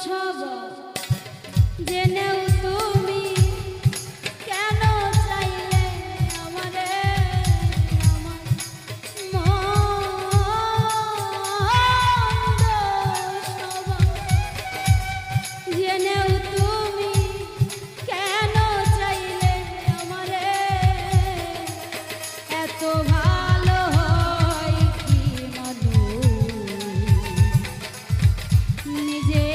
সব জেনেও তুমি কেন চাইলে আমারে আমার মন্দ সব জেনেও তুমি কেন চাইলে আমারে এত ভালো হয় কি মানুষ নিজে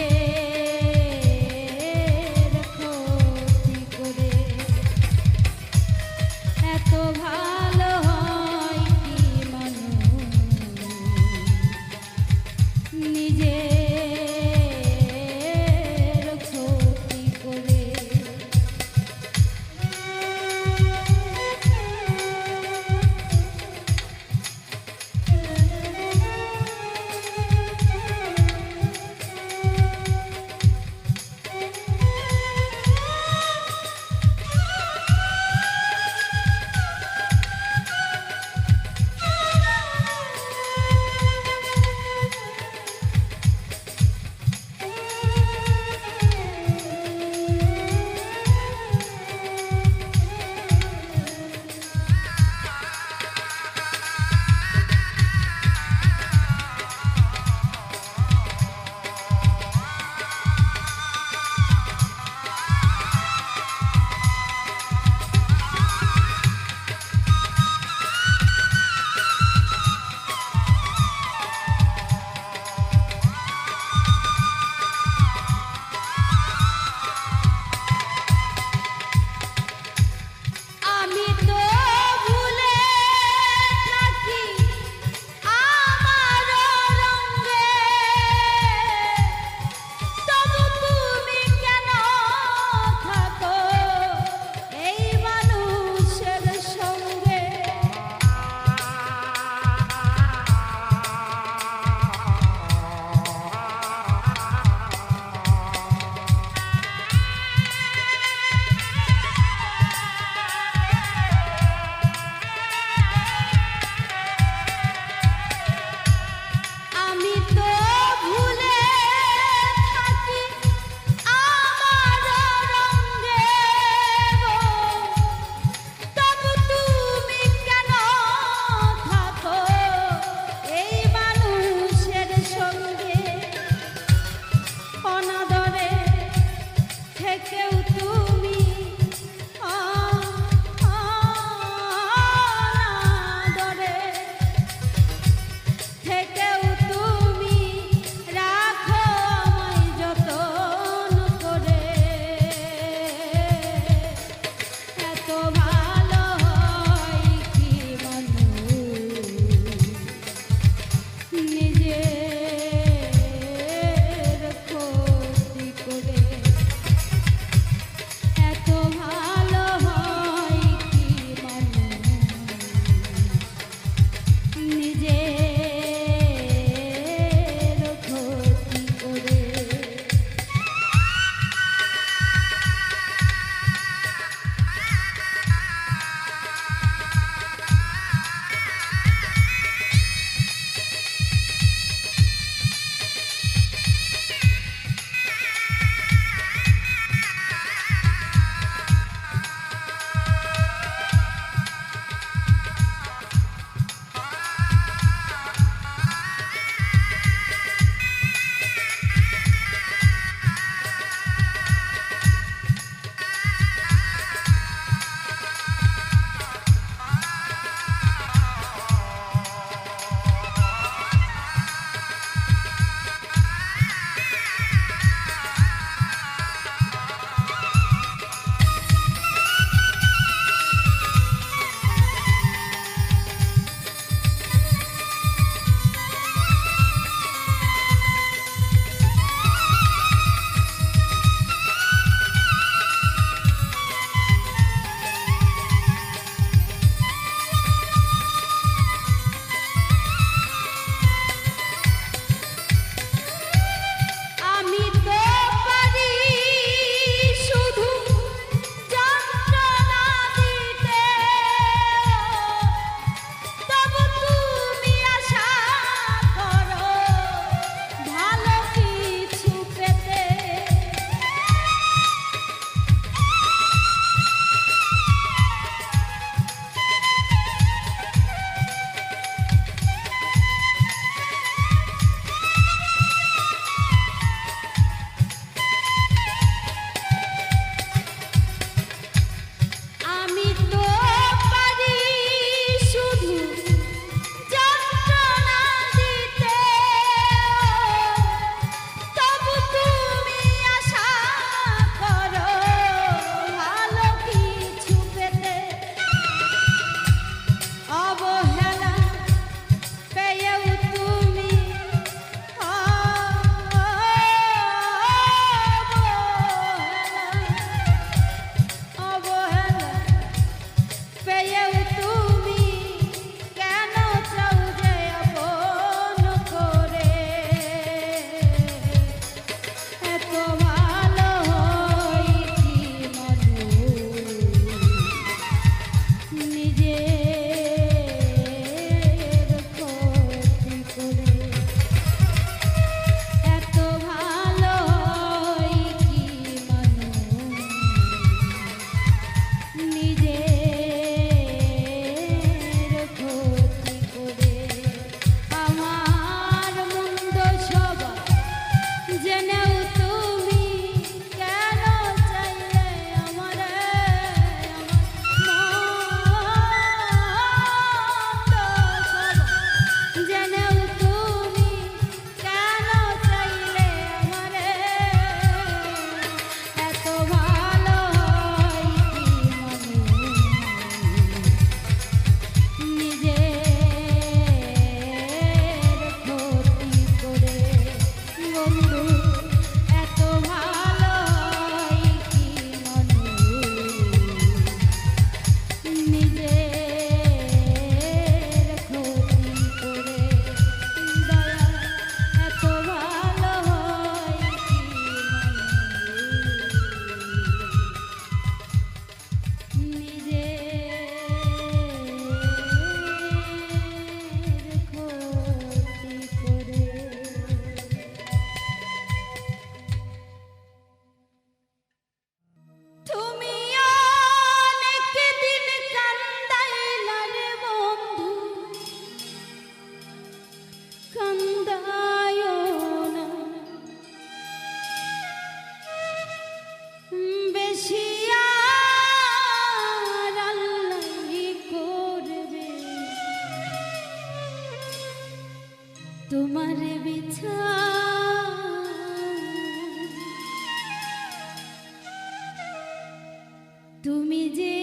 তুমি যে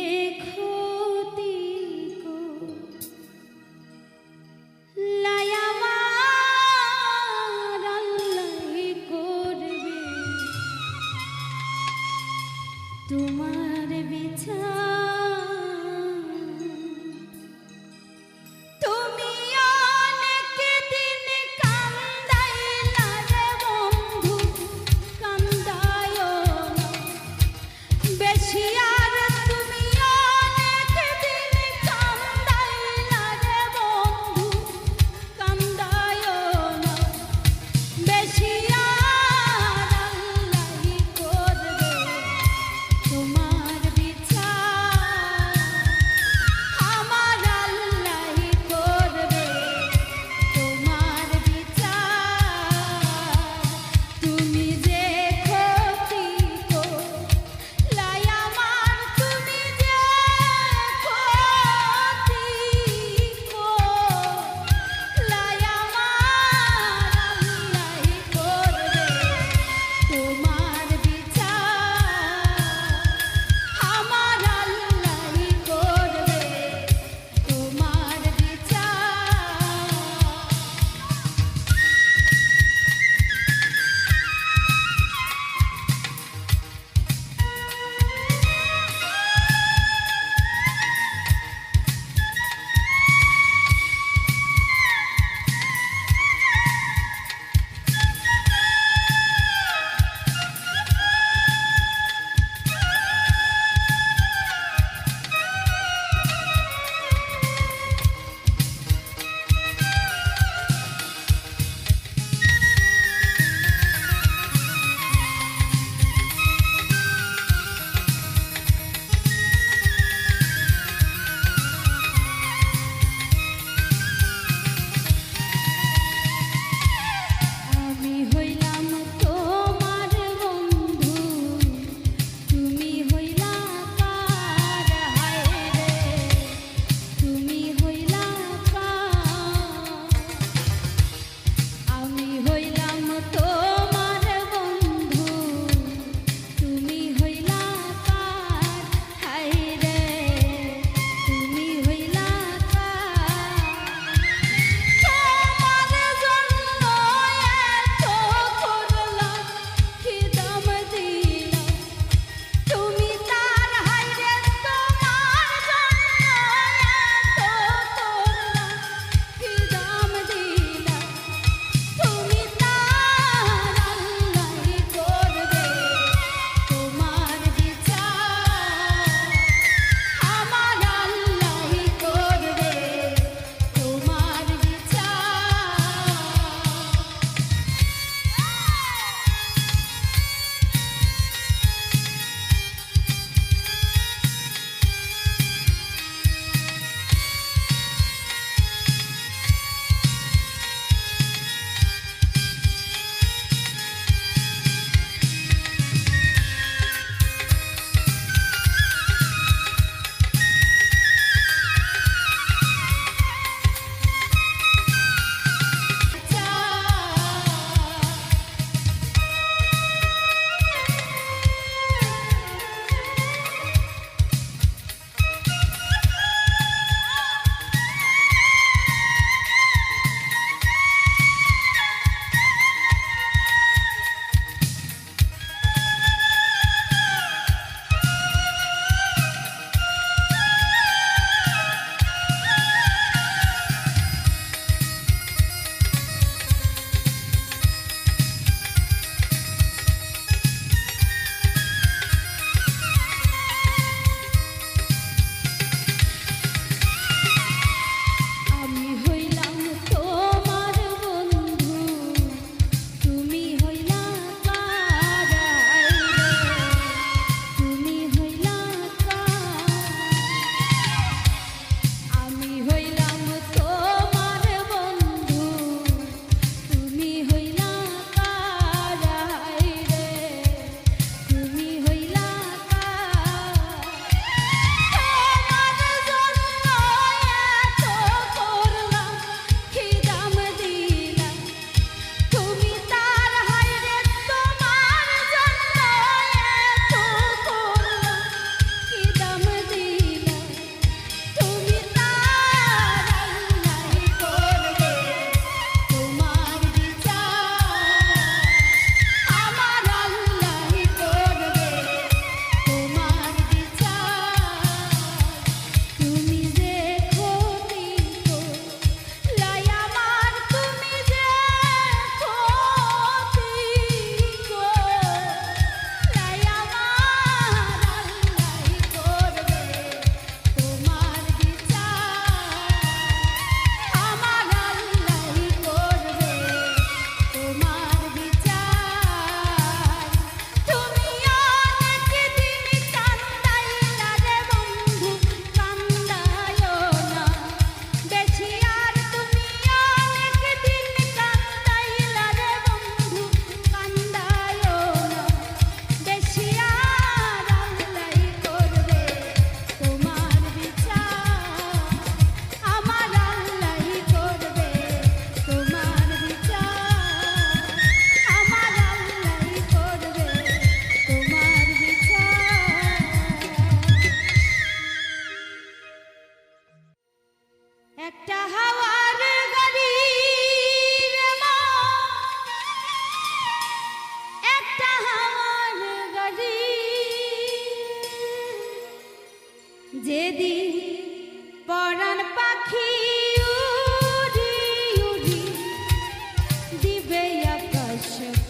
ক্ষতি করলাই আমার আল্লাহই করবে তোমার বিচার। তুমি অনেক দিন কান্দাইলে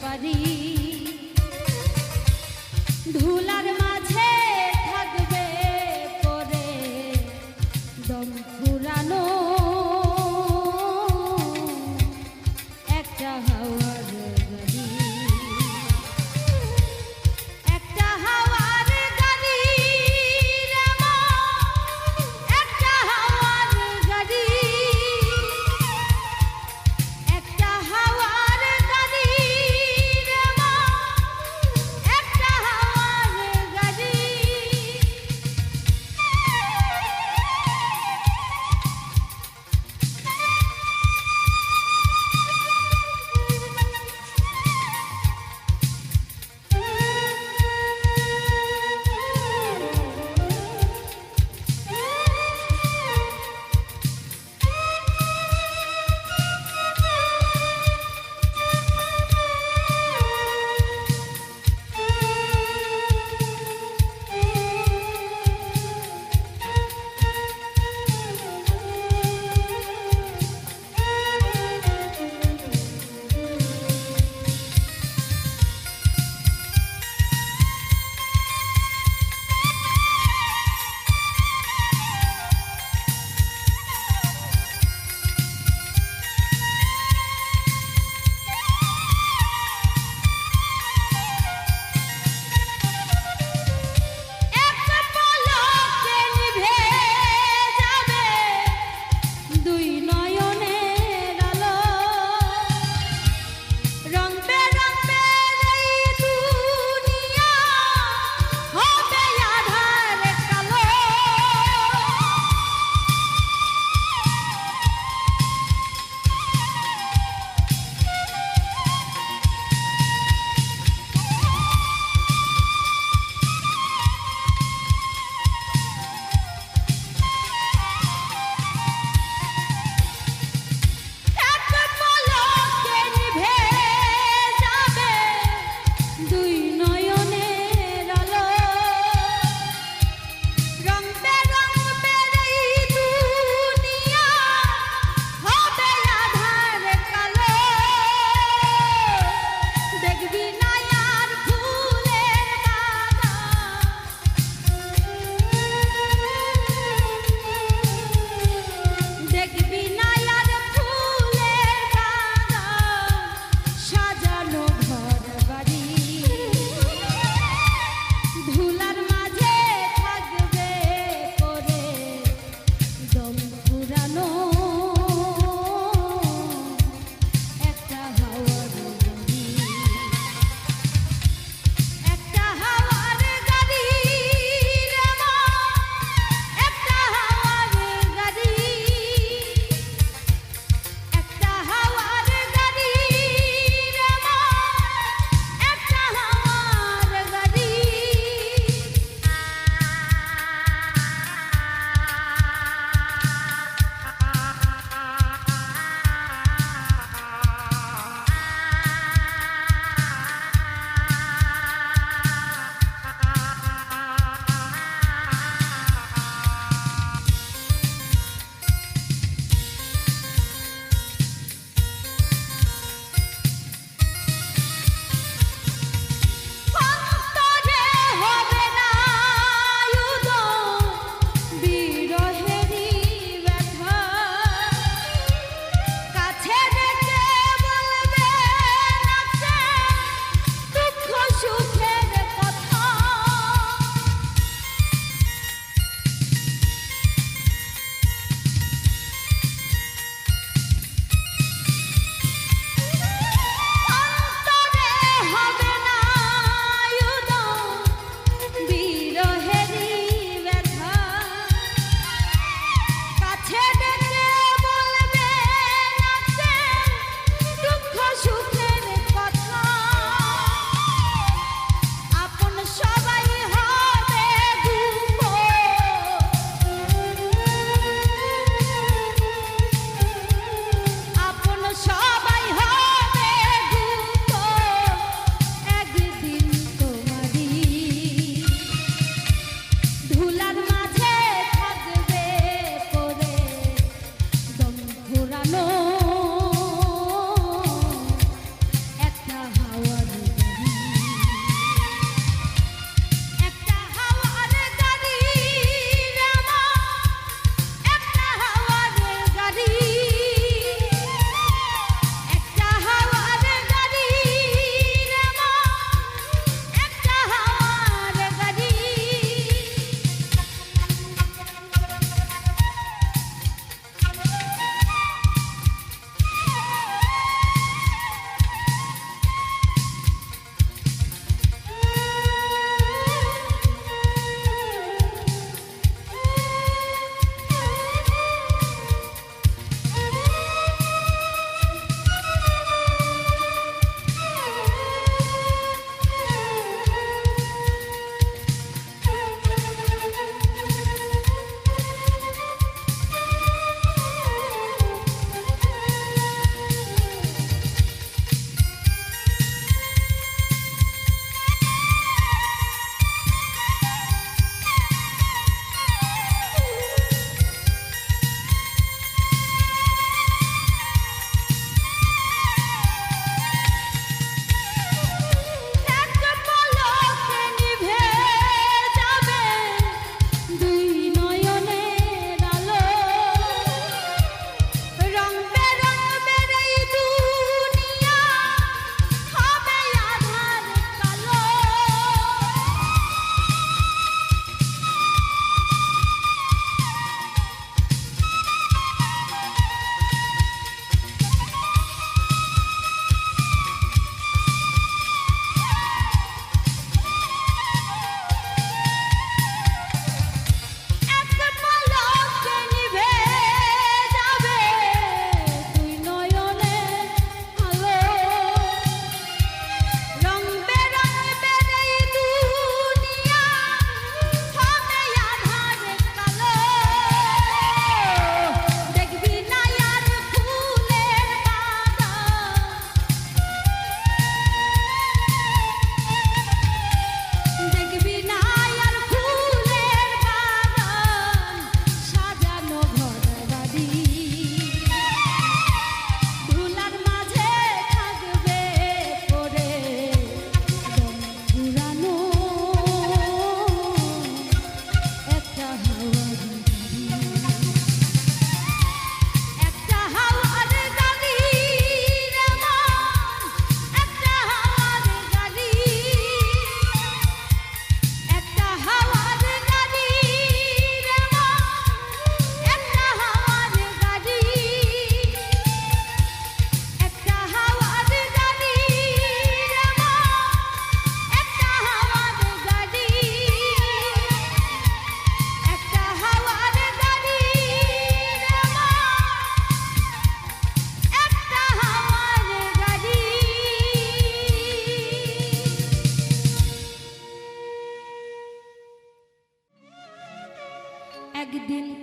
পারি ধুলার মাঝে থাকবে পরে দম ফুরানো একটা হাওয়ার গাড়ি একটা হাওয়ার গাড়ি রে মা একটা হাওয়ার গাড়ি একটা হাওয়ার গাড়ি রে মা একটা হাওয়ার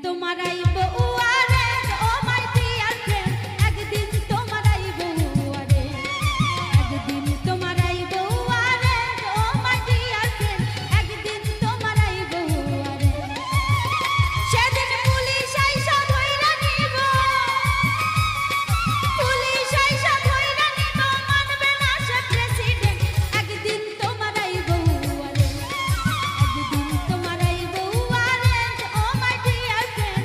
তোমার আইব উয়ারে ও মাই ডিয়ার ফ্রেন্ড একদিন তোমার আইব উয়ারে একদিন তোমার আইব উয়ারে ও মাই ডিয়ার ফ্রেন্ড একদিন তোমার আইব উয়ারে সেদিন পুলিশ আইসা ধইরা নিব পুলিশ আইসা ধইরা নিব মানবে না সে প্রেসিডেন্ট একদিন তোমার আইব উয়ারে একদিন তোমার আইব উয়ারে ও মাই ডিয়ার ফ্রেন্ড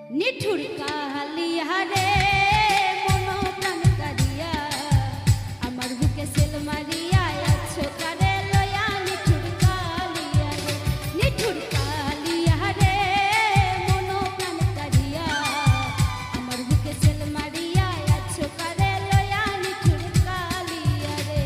নিঠুর কালিয়া রে মন প্রাণ কারিয়া আমার বুকে সেল মারিয়া আছো কারে লয়া নিঠুর কালিয়া রে নিঠুর কালিয়া রে মন প্রাণ কারিয়া আমার বুকে সেল মারিয়া আছো কারে লয়া নিঠুর কালিয়া রে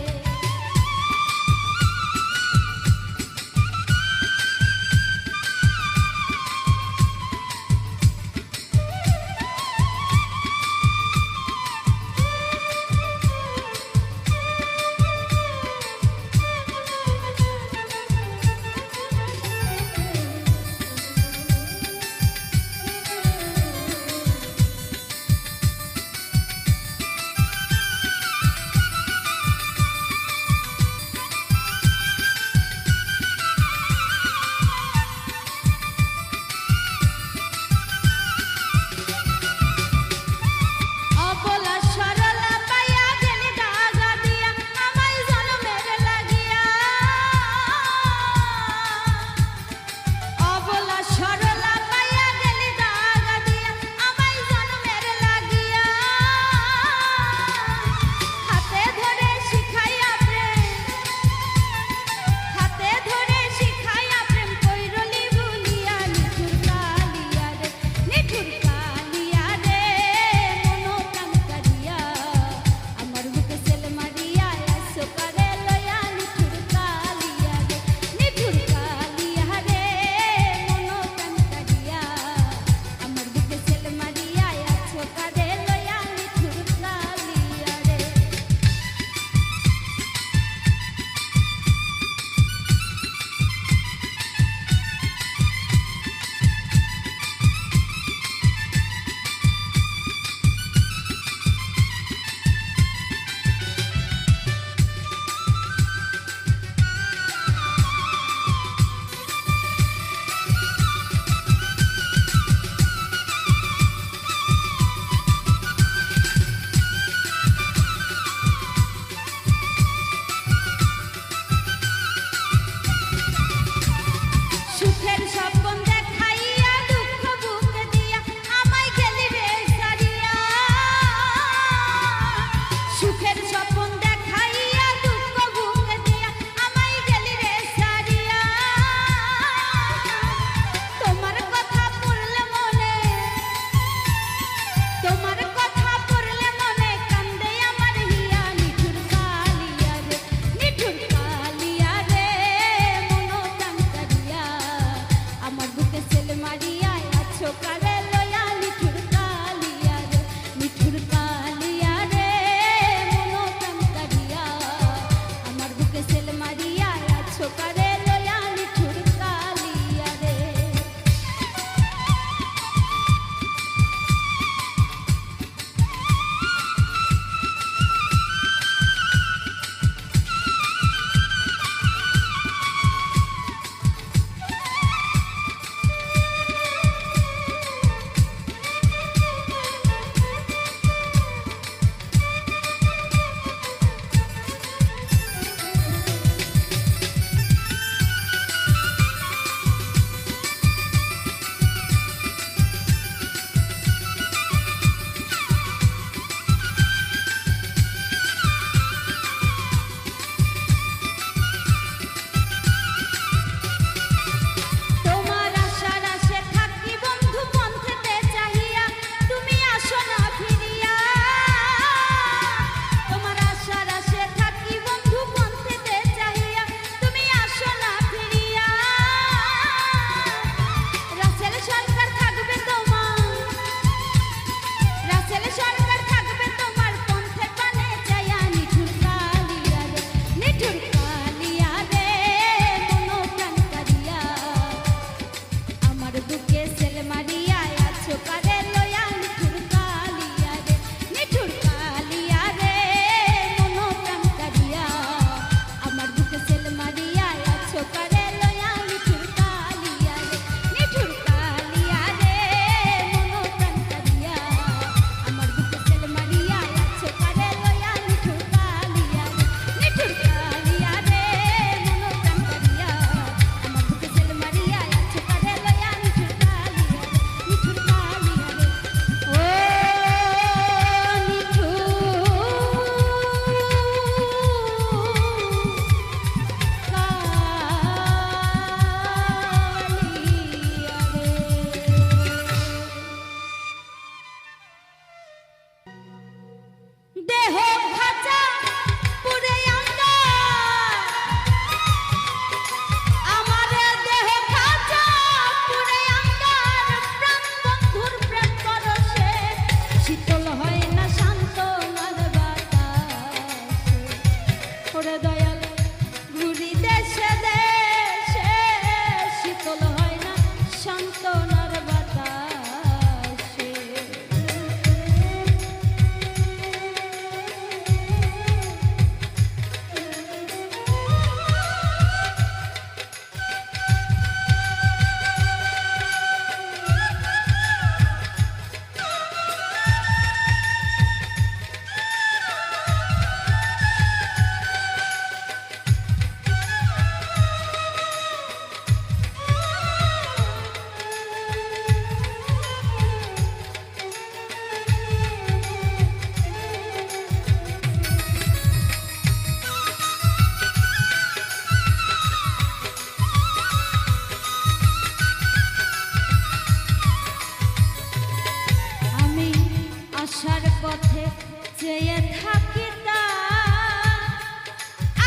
চেয়ে থাকি তা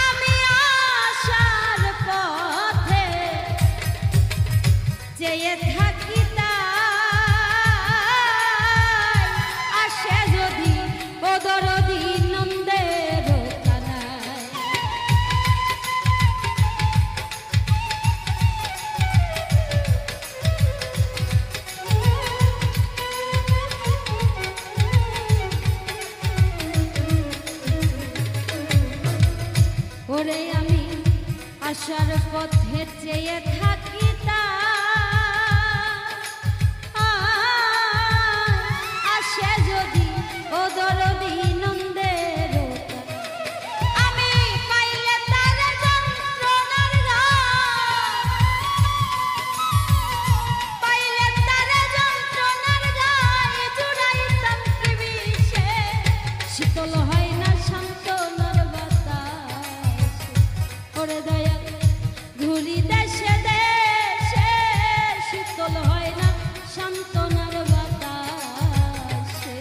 আমি আসার পথে চেয়ে থাকি তা আসে যদি ও দরদি নন্দের কানায় ওরে আমি আসার পথে চেয়ে থাকি তা আসে যদি ও দরদি নন্দের আমি পাইলে তার যন্ত্রণার পাইলে তার যন্ত্রণার গায়ে জুড়াইতাম কি বিষে শীতল হয় না শান্তনার বাতাস ওরে দয়া ঘুরি দেশে দেশে শীতল হয় না শান্তনার বাতাসে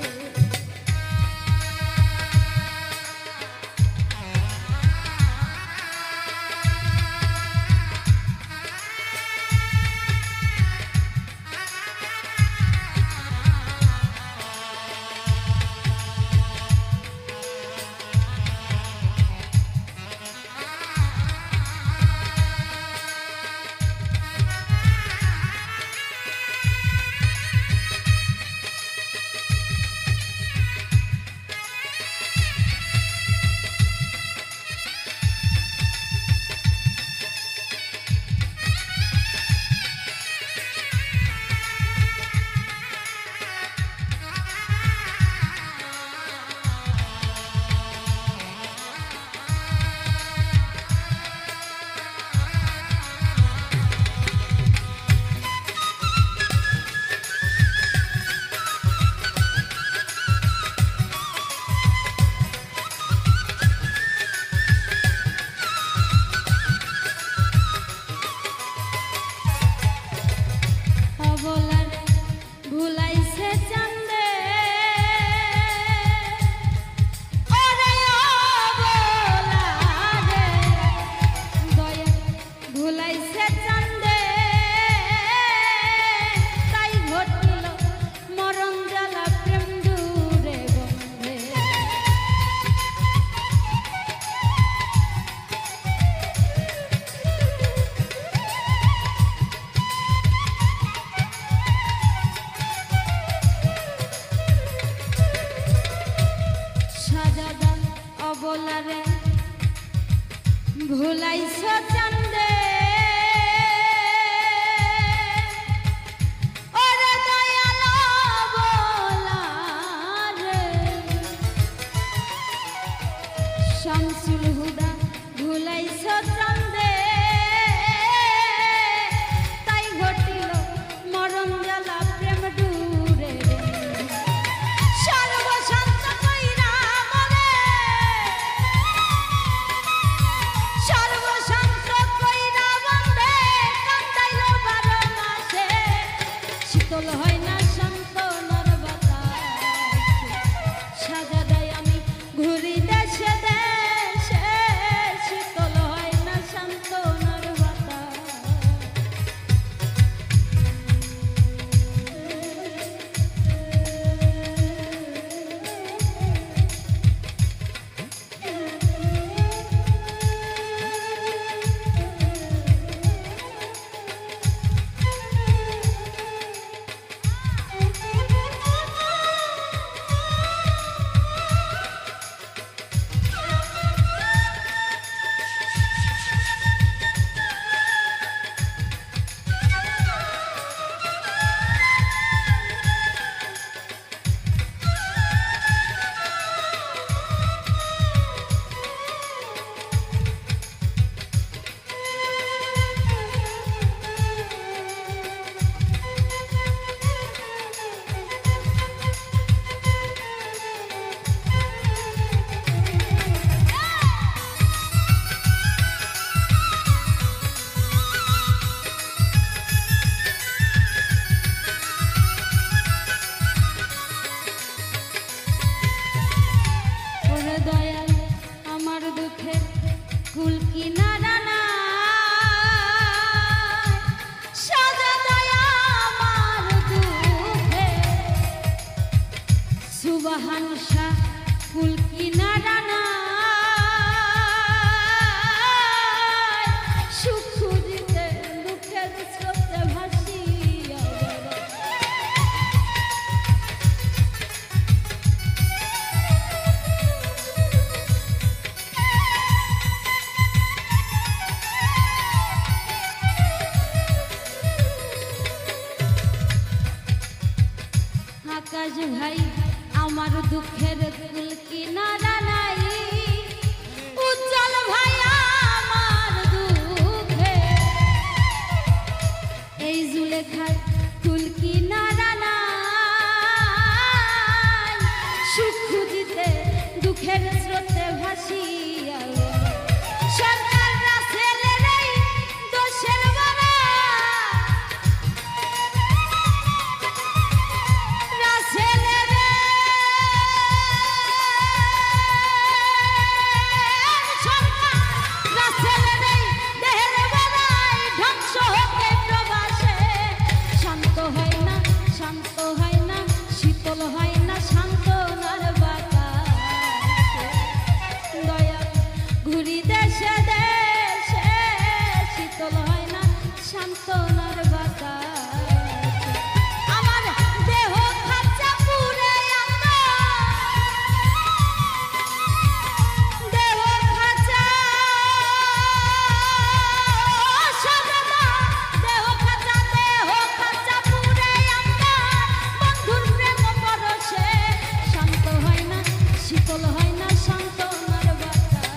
অবলার ভুলাইছে চান্দে ওরে অবলারে দয়া ভুলাইছে চান্দে তাই ঘটিল মরণ জ্বালা প্রেম দূরে বন্ধে সাজাদা অবলারে ভুলাইছ চান্দে ওরে দয়াল অবলারে শামসুল হুদা ভুলাইছ চান্দে তাই ঘটিল মরণ জ্বালা প্রেম ডুরে সর্বশান্ত কইরা মরে সর্বশান্ত কইরা বন্ধে কান্দাইল 12 মাসে শীতল হয় না শান্তনার বাতাস সাজাদাই আমি ঘুরি দেশে দেশে শীতল হয় না শান্তনার বাতাস সুবাহান শাহ ফুল কিনারা না সুখ দিতে দুঃখের স্রোতে ভাসিয়া আকাশ ভাই আমার দুঃখের কুল কিনারা নাই উজ্জ্বল ভাই আমার দুঃখে এই জুলেখার কুল কিনারা নাই সুখ দিতে দুঃখের স্রোতে ভাসিয়া সরকাররা ছেলেরাই দোষের বড়া সান্তনার বাতাস আমার দেহ খাঁচা পুরে দেহ খাঁচা দেহ খাঁচা পুরে বন্ধুর প্রেম পরশে শান্ত হয় না শীতল হয় না সান্তনার বাতাস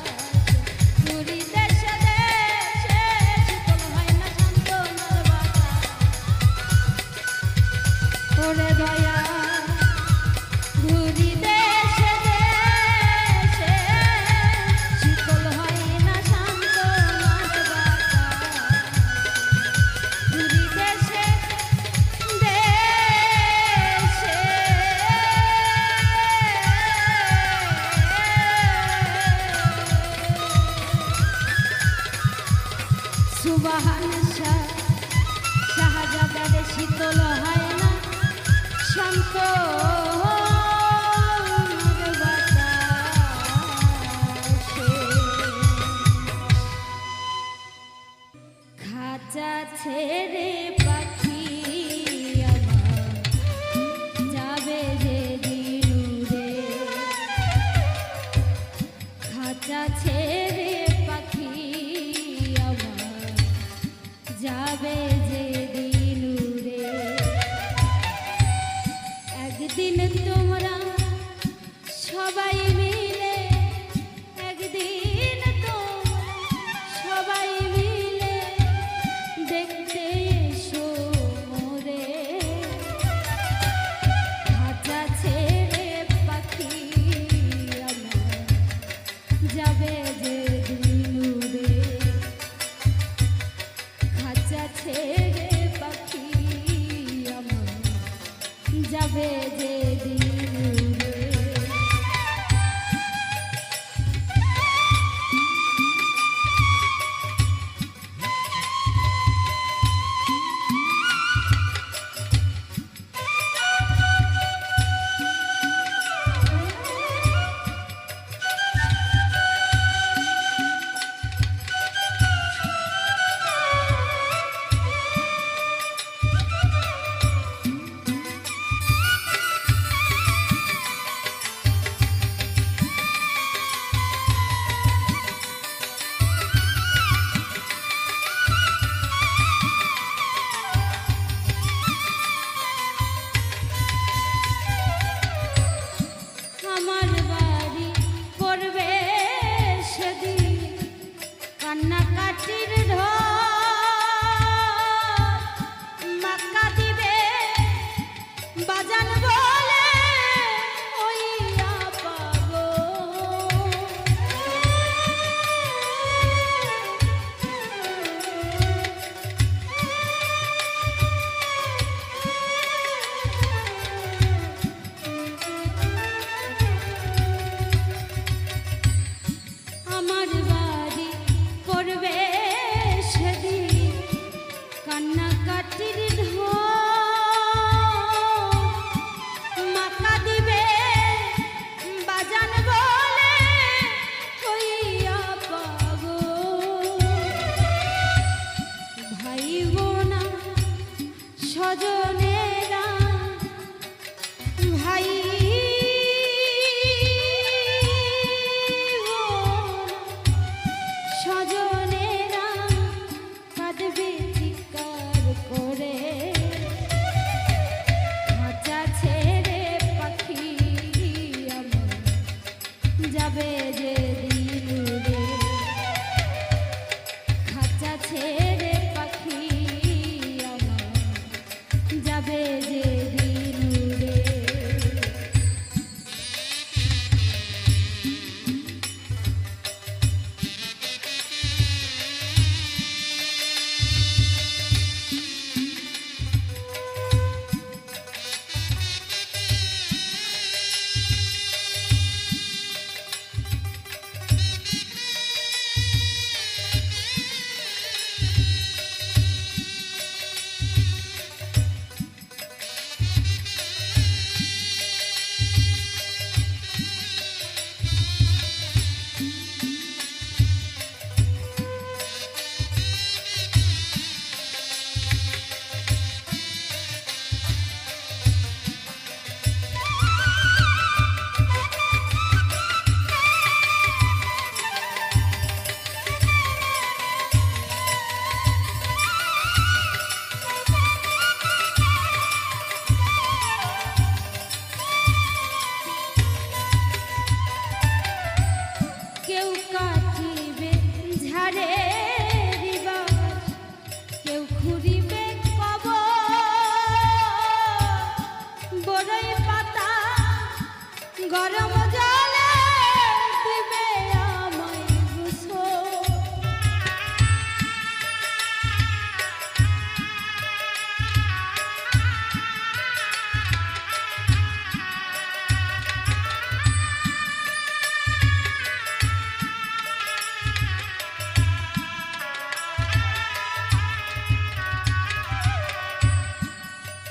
ঘুরি দেশে দেশে শীতল হয় না সান্তনার বাতাস ওরে দয়া ঘুরি দেশে দেশে শীতল হয় না সান্তনার বাতাস ঘুরি দেশে দেশে সুবাহান শাহ শাহজাদার শীতল হয় না শান্ত খাঁচা ছেড়ে পাখি আমার যাবে যে দিনুরে খাঁচা ছেড়ে পাখি আমার যাবে যে দিনুরে একদিন তোমরা সবাই মিলে একদিন তোমরা সবাই মিলে দেখতে এসো মোরে খাঁচা ছেড়ে পাখি আমার যাবে যে দিনুরে খাঁচা ছেড়ে পাখি আমার যাবে যে দিনুরে বড়ই পাতা গরম জলে দিবে আমায় গোসল।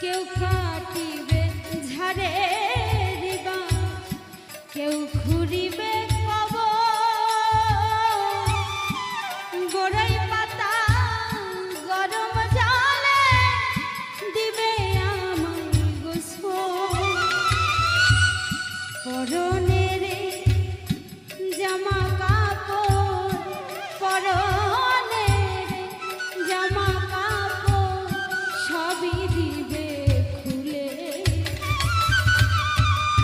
কেউ কাটিবে ঝাড়ে রিবা, কেউ ঘুরিবে কবর। বড়ই পাতা গরম জলে দিবে আমায় গোসল। পরনের জামা কাপড়, পরনের জামা কাপড় সবই দিবে খুলে।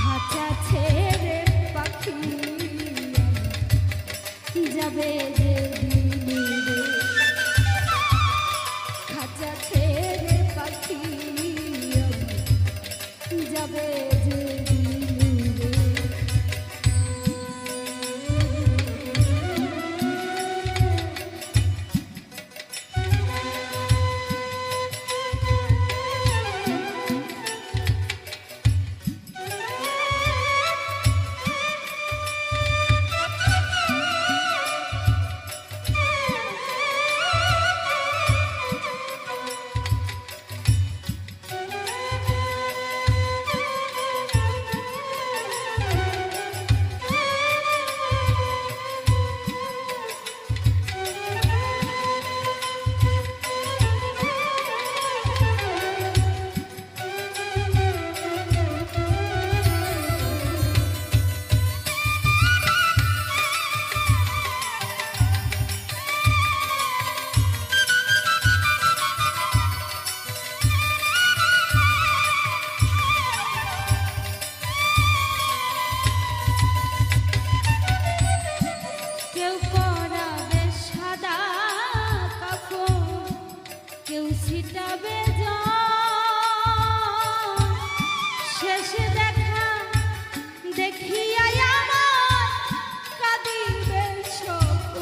খাঁচা ছেড়ে পাখি যাবে যে দিনে, খাঁচা ছেড়ে পাখি যাবে যে দিনে। কেউ পরাবে সাদা কাপড়, কেউ ছিটাবে জল। শেষ দেখা দেখিয়া আমার কাঁদিবে সকল।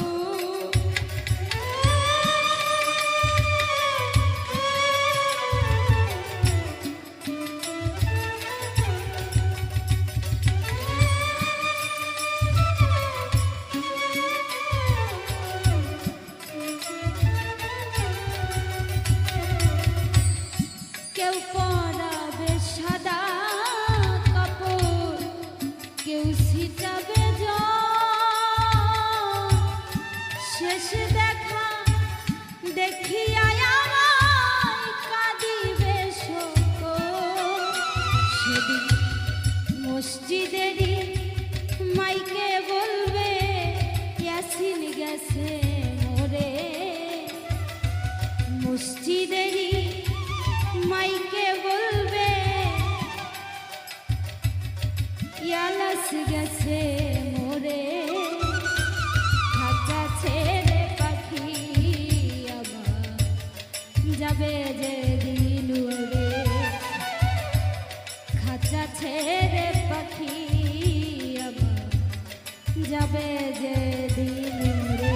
কেউ পরাবে সাদা কাপড়, কেউ ছিটাবে জল। শেষ দেখা দেখিয়া আমায় কাঁদিবে সকল। সেদিন মসজিদেরই মাইকে বলবে ইয়াসিন গেছে মোরে। মসজিদেরই মাইকে বলবে ইয়ালাস গেছে মোরে। খাঁচা ছেড়ে পাখি আবার যাবে যে দিন উড়ে। খাঁচা ছেড়ে পাখি আবার যাবে যে দিন উড়ে।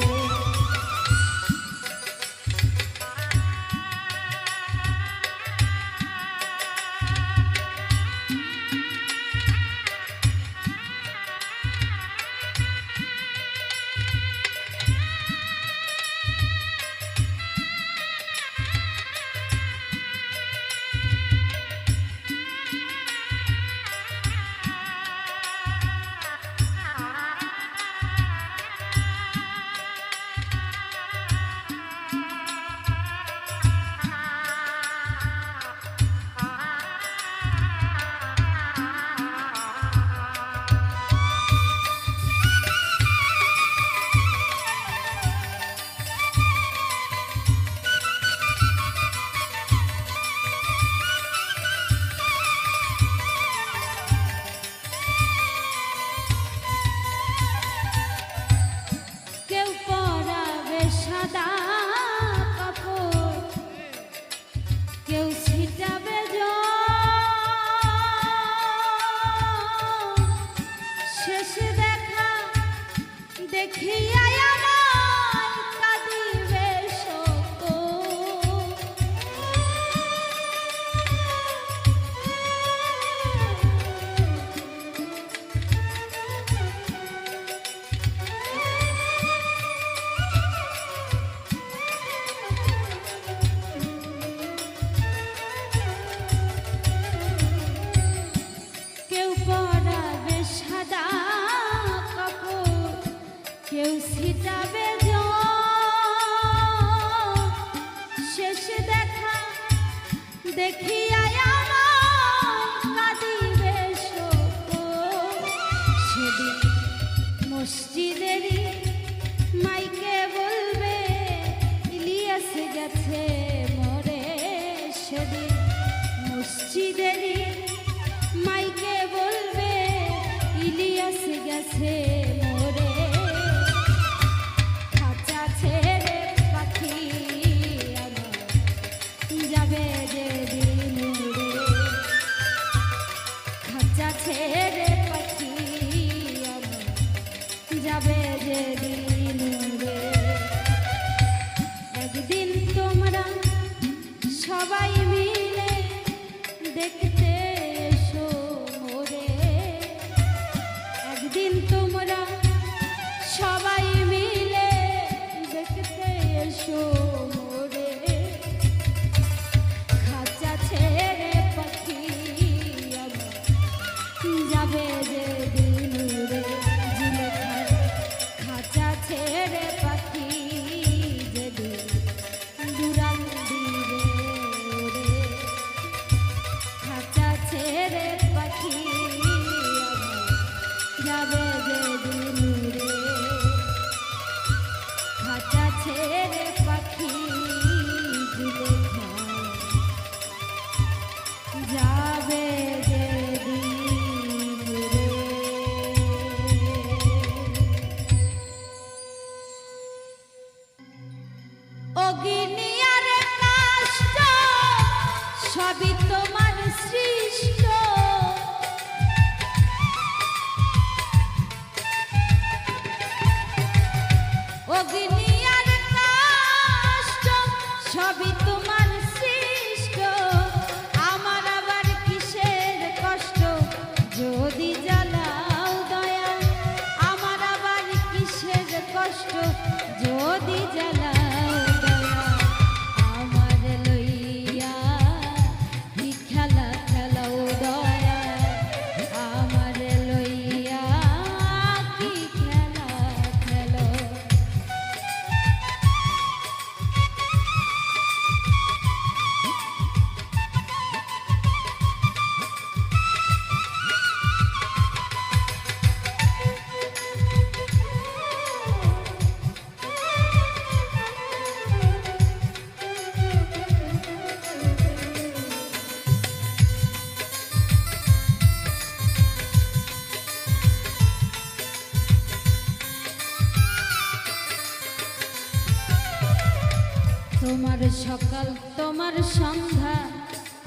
তোমার সকাল তোমার সন্ধ্যা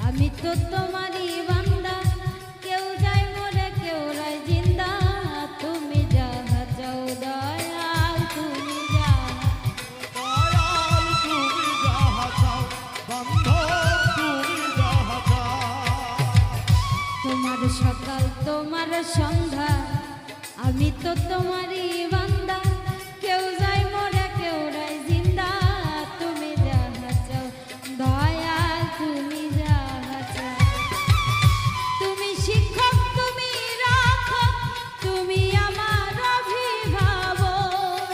আমি তো তোমারই বান্দা কেউ যায় মরে কেউ রায় জিন্দা তুমি যাহা চাও দয়াল তুমি যাহা চাও বান্ধব তুমি যাহা চাও। তোমার সকাল তোমার সন্ধ্যা আমি তো তোমারই বান্দা কেউ যায় মরে কেউ রায় জিন্দা তুমি যাহা চাও দয়াল তুমি যাহা চাও। তুমি শিক্ষক তুমি রাখো তুমি আমার অভিভাবক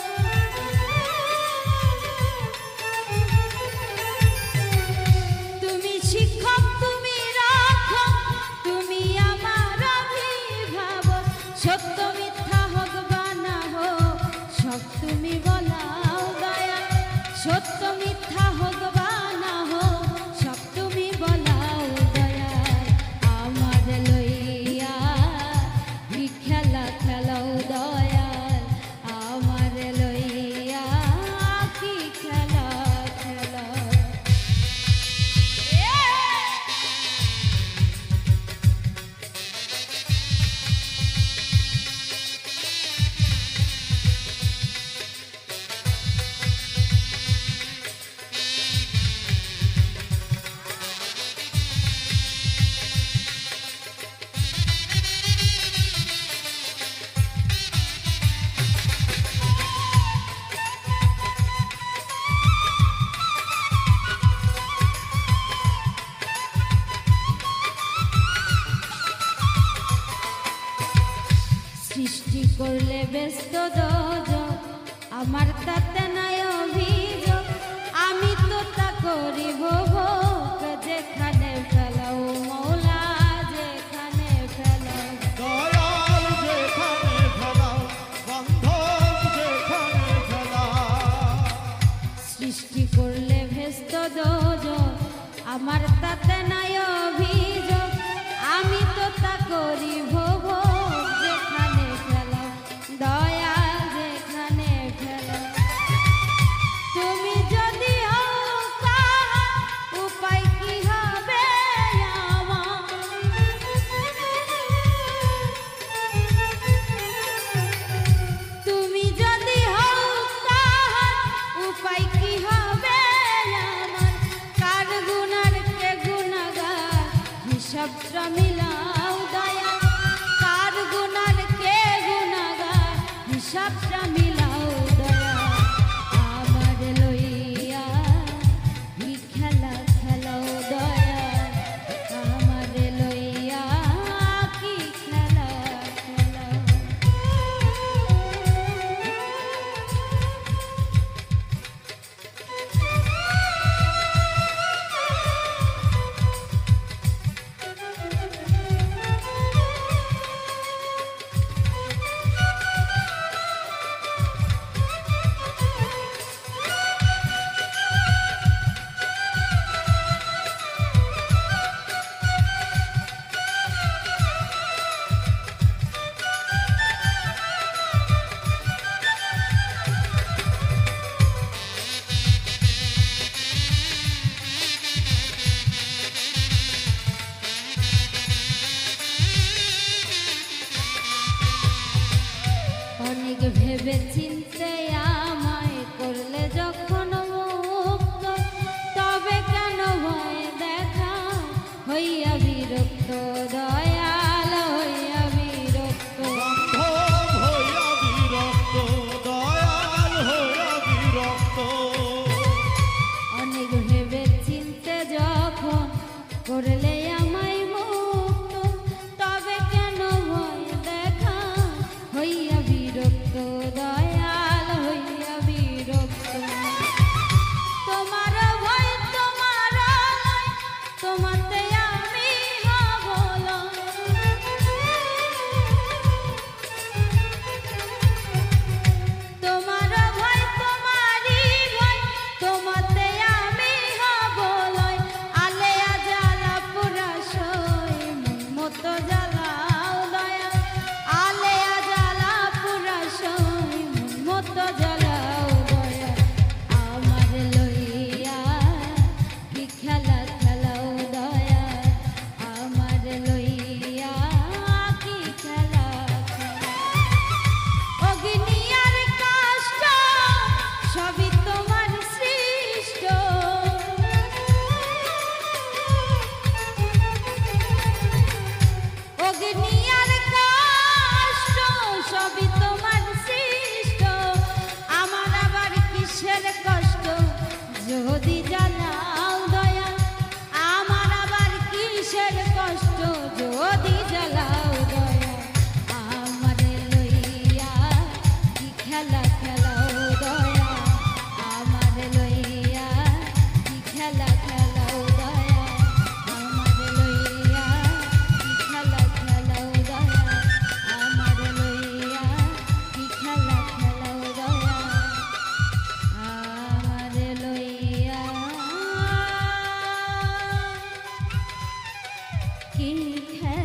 তুমি শিক্ষক তুমি রাখো তুমি আমার অভিভাবক সত্য মিথ্যা হোক বা না হোক সব তুমি বলাও দয়া সত্য মিথ্যা হোক বা না হোক সব তুমি বলাও দয়া আমার লইয়া কি খেলা খেলাও দয়াল আমার লইয়া কি খেলা খেলাও। সৃষ্টি করলে ব্যস্ত দোজক আমার তাতে নাই অভিযোগ আমি তো তা করিব ভোগ যেখানে ফেলাও মৌলা যেখানে ফেলাও দয়াল যেখানে ফেলাও বান্ধব যেখানে ফেলাও। সৃষ্টি করলে ব্যস্ত দোজক আমার তাতে নাই অভিযোগ আমি তো তা করিব ভোগ যেখানে ফেলাও দয়াল যেখানে ফেলাও। তুমি যদি হও কাহা উপায় কি হবে আমার তুমি যদি হও কাহা উপায় কি হবে আমার কার গুনার কে গুনাহগার হিসাবটা মিলাও দয়া কার গুনার কে গুনাহগার হিসাবটা মিলাও দয়া আমার লইয়া কি খেলা খেলাও দয়া আমার লইয়া কি খেলা খেলাও। অনেক ভেবে চিনতে আমায় করলে যখন মুক্ত তবে কেন ভয় দেখা হইয়া বিরক্ত দয়াল হইয়া বিরক্ত বান্ধব হইয়া বিরক্ত দয়াল হইয়া বিরক্ত। অনেক ভেবে চিনতে যখন করলে আমায় মুক্ত তবে কেন ভয় দেখা হইয়া বিরক্ত দয়াল হইয়া বিরক্ত। তোমার ভয় তোমার লয় তোমাতে আমি হব লয়। তোমার ভয় তোমারই ভয় তোমাতে আমি হব লয় আলেয়া জ্বালা পুরা সই মন মতো জ্বালাও দয়া আলেয়া জ্বালা পুরা সই মন মতো জ্বালাও দয়া আমার লইয়া ঠেলা